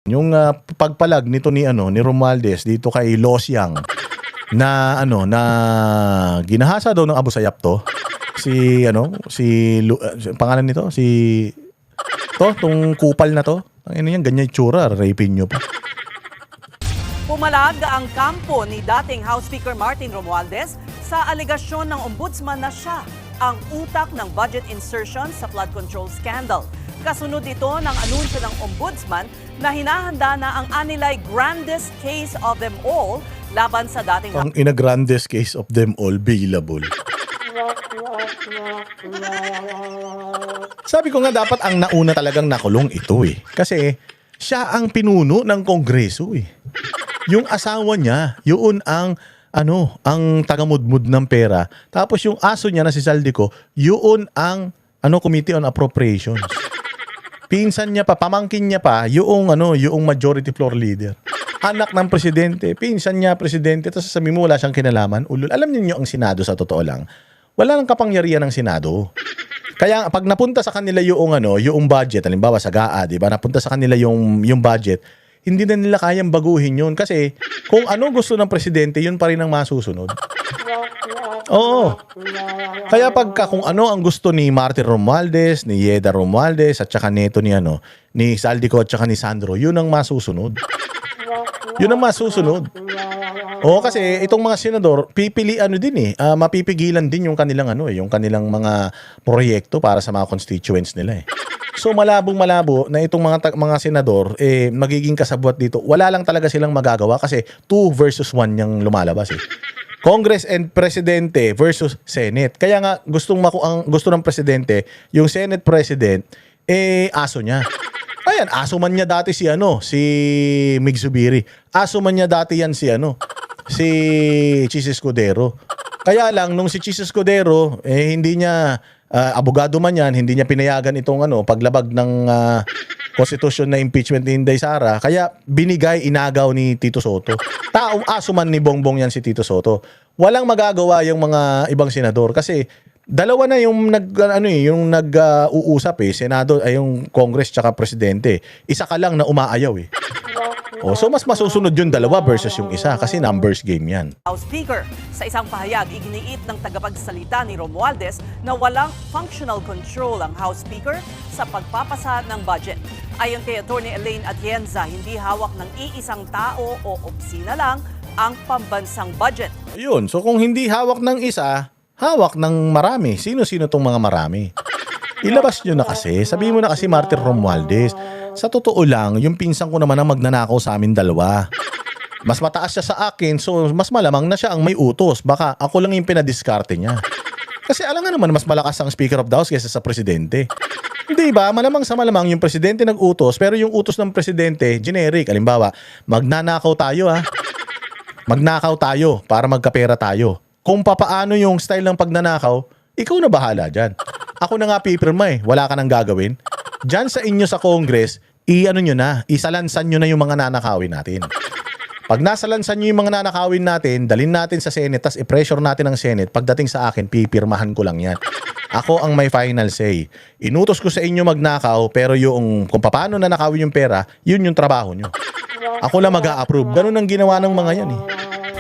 Yung pagpalag nito ni Romualdez dito kay Losyang na na ginahasa daw ng Abu Sayyaf to. Pangalan nito tong kupal na to. Ang yan ganyan itsura, rapin nyo pa. Pumalag ang kampo ni dating House Speaker Martin Romualdez sa alegasyon ng ombudsman na siya ang utak ng budget insertion sa flood control scandal. Kasunod ito ng anunsyo ng ombudsman na hinahanda na ang anilay grandest case of them all laban sa dating... Ang ina-grandest case of them all, bailable. Sabi ko nga dapat ang nauna talagang nakulong ito eh. Kasi siya ang pinuno ng Kongreso eh. Yung asawa niya, yun ang tagamudmud ng pera. Tapos yung aso niya na si Saldico, yun ang Committee on Appropriations. Pinsan niya pa, pamangkin niya pa, yung majority floor leader. Anak ng presidente, pinsan niya presidente, tapos sasabihin mo wala siyang kinalaman. Ulul. Alam niyo ang Senado sa totoo lang. Wala nang kapangyarihan ng Senado. Kaya pag napunta sa kanila yung budget, halimbawa sa GAA, di ba? Napunta sa kanila yung budget, hindi na nila kayang baguhin yun. Kasi kung ano gusto ng presidente, yun pa rin ang masusunod. Oo. Kaya kung ano ang gusto ni Martin Romualdez, ni Yeda Romualdez, at saka nito ni Saldico at saka ni Sandro, yun ang masusunod. Yun ang masusunod. Oo, kasi itong mga senador, mapipigilan din yung kanilang yung kanilang mga proyekto para sa mga constituents nila eh. So malabong-malabo na itong mga senador magiging kasabwat dito. Wala lang talaga silang magagawa kasi 2 versus 1 yung lumalabas eh. Congress and Presidente versus Senate. Kaya nga gusto ng Presidente, yung Senate President aso niya. Ayan, aso man niya dati si Mig Zubiri. Aso man niya dati yan si Chis Escudero. Kaya lang nung si Chis Escudero hindi niya abogado man yan, hindi niya pinayagan itong paglabag ng konstitusyon na impeachment ni Inday Sara, kaya inagaw ni Tito Soto. Taong aso man ni Bongbong yan si Tito Soto. Walang magagawa yung mga ibang senador kasi dalawa na yung nag-uusap Senado ay yung Congress tsaka presidente. Isa ka lang na umaayaw eh. So mas masusunod yung dalawa versus yung isa kasi numbers game yan. House Speaker, sa isang pahayag, iginiit ng tagapagsalita ni Romualdez na walang functional control ang House Speaker sa pagpapasa ng budget. Ayon kay Atty. Elaine Atienza, hindi hawak ng iisang tao o opisina lang ang pambansang budget. Ayun, so kung hindi hawak ng isa, hawak ng marami. Sino-sino tong mga marami? Ilabas nyo na kasi. Sabihin mo na kasi Martin Romualdez. Sa totoo lang, yung pinsan ko naman ang magnanakaw sa amin dalawa. Mas mataas siya sa akin, so mas malamang na siya ang may utos. Baka ako lang yung pinadiskarte niya. Kasi alam nga naman, mas malakas ang Speaker of the House kaysa sa Presidente. Hindi ba? Malamang sa malamang yung Presidente nag-utos, pero yung utos ng Presidente, generic. Halimbawa, magnanakaw tayo Magnakaw tayo para magkapera tayo. Kung papaano yung style ng pagnanakaw, ikaw na bahala dyan. Ako na nga pipirma wala ka nang gagawin. Diyan sa inyo sa Congress, isalansan nyo na yung mga nanakawin natin. Pag nasalansan nyo yung mga nanakawin natin, dalhin natin sa Senate, tas i-pressure natin ang Senate, pagdating sa akin, pipirmahan ko lang yan. Ako ang may final say. Inutos ko sa inyo magnakaw, pero kung paano nanakawin yung pera, yun yung trabaho nyo. Ako lang mag-a-approve. Ganun ang ginawa ng mga yan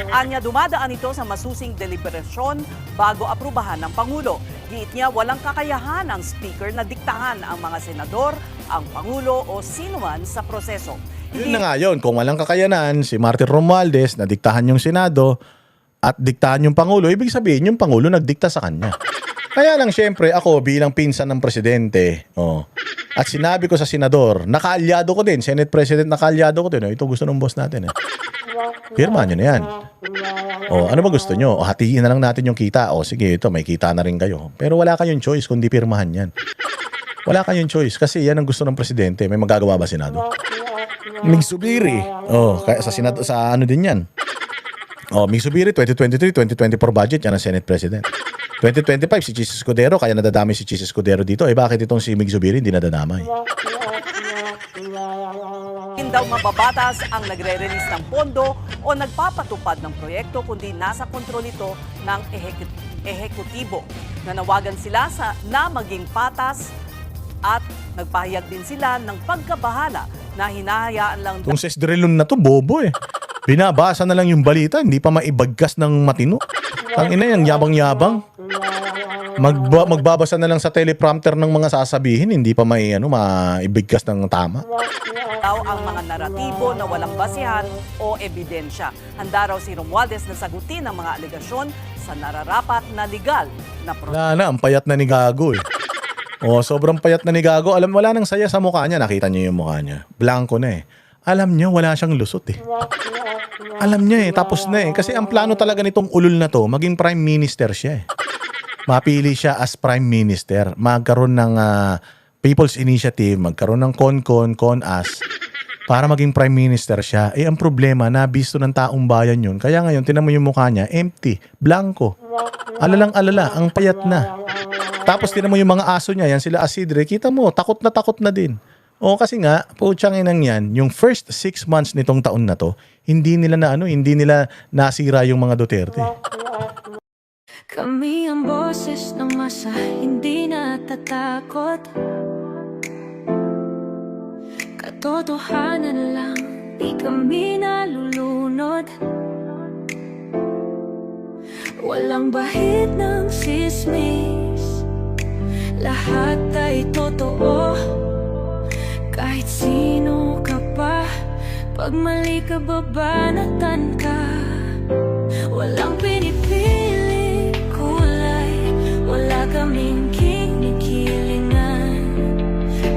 Anya, dumadaan ito sa masusing deliberasyon bago aprubahan ng Pangulo. Giit niya walang kakayahan ang Speaker na diktahan ang mga senador, ang Pangulo o sino man sa proseso. Yun na nga yun. Kung walang kakayanan, si Martin Romualdez na diktahan yung Senado at diktahan yung Pangulo, ibig sabihin yung Pangulo nagdikta sa kanya. Kaya lang syempre ako bilang pinsan ng Presidente, at sinabi ko sa Senador, nakaalyado ko din, Senate President nakaalyado ko din, ito gusto ng boss natin Pirmahan nyo na yan. Ano ba gusto nyo? Hatiin na lang natin yung kita. Sige, ito, may kita na rin kayo. Pero wala kayong choice kundi pirmahan yan. Wala kayong choice kasi yan ang gusto ng Presidente. May magagawa ba Senado? Mig Zubiri. Kaya sa Senado, sa din yan. Mig Zubiri, 2023-2024 budget, yan ang Senate President. 2025, si Chis Escudero, kaya nadadamay si Chis Escudero dito. Bakit itong si Mig Zubiri hindi nadadamay? Hindi daw mababatas ang nagre-release ng pondo o nagpapatupad ng proyekto kundi nasa kontrol ito ng ehekutibo. Nanawagan sila na maging patas at nagpahayag din sila ng pagkabahala na hinahayaan lang Kung si Esdrelon na to, bobo eh. Binabasa na lang yung balita, hindi pa maibagkas ng matino. Tangina yan, yabang-yabang. Magbabasa na lang sa teleprompter ng mga sasabihin, hindi pa maibigkas ng tama. daw ang mga naratibo na walang basihan o ebidensya. Handa raw si Romualdez na sagutin ang mga alegasyon sa nararapat na legal na proseso. Wala na, ang payat na ni Gago eh. Oh, sobrang payat na ni Gago. Alam, wala nang saya sa mukha niya. Nakita niyo yung mukha niya. Blanco na eh. Alam niyo, wala siyang lusot eh. Alam niya eh, tapos na eh. Kasi ang plano talaga nitong ulol na to, maging prime minister siya eh. Mapili siya as prime minister. Magkaroon ng People's Initiative, magkaroon ng CONAS para maging prime minister siya. Eh, ang problema, nabisto ng taong bayan yun. Kaya ngayon, tinan mo yung mukha niya, empty, blanco. Alalang-alala, ang payat na. Tapos tinan mo yung mga aso niya, yan sila Asidre, kita mo, takot na din. O kasi nga, putsang inang yan, yung first 6 months nitong taon na to, hindi nila nasira yung mga Duterte. Kami ang boses ng masa, hindi natatakot. Katotohanan lang, di kami nalulunod. Walang bahid ng sismis, lahat ay totoo. Kahit sino ka pa, pag mali ka babanatan ka. Walang pinipili kulay, wala kaming kinikilingan.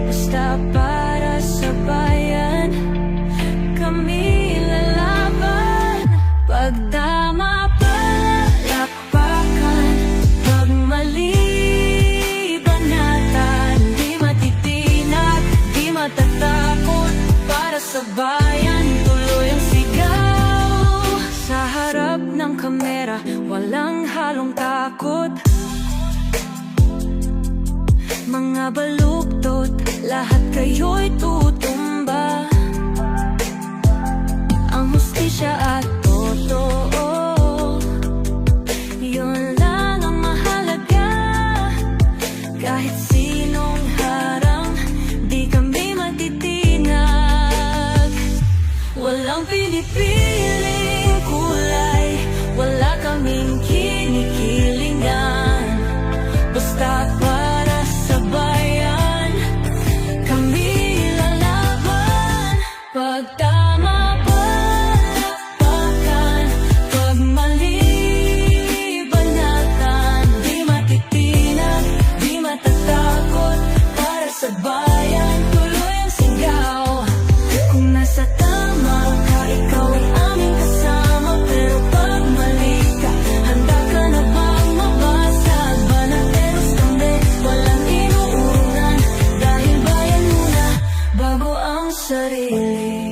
Basta para sa bayan, kami lalaban. Pag tama palakpakan, pag mali banatan. Di matitinag, di matatakot, para sa bayan tuloy ang sigaw. Sa harap ng kamera, walang halong takot. Mga baluktot, lahat kayo'y tutumba. Ang hustisya at totoo, yun lang ang mahalaga. Kahit sinong harang, di kami matitinag. Walang pinipiling kulay, wala kaming kinikilingan. Basta para sa bayan, kami lalaban. Pag tama palakpakan, pag mali banatan. Di matitinag, di matatakot, para sa bayan tuloy ang sigaw. Kung nasa tama ka, ikaw ay aming kasama. Pero pag mali ka, handa ka na bang mabasag? Banateros kami, walang inuurungan. Dahil bayan muna, bago ang sarili.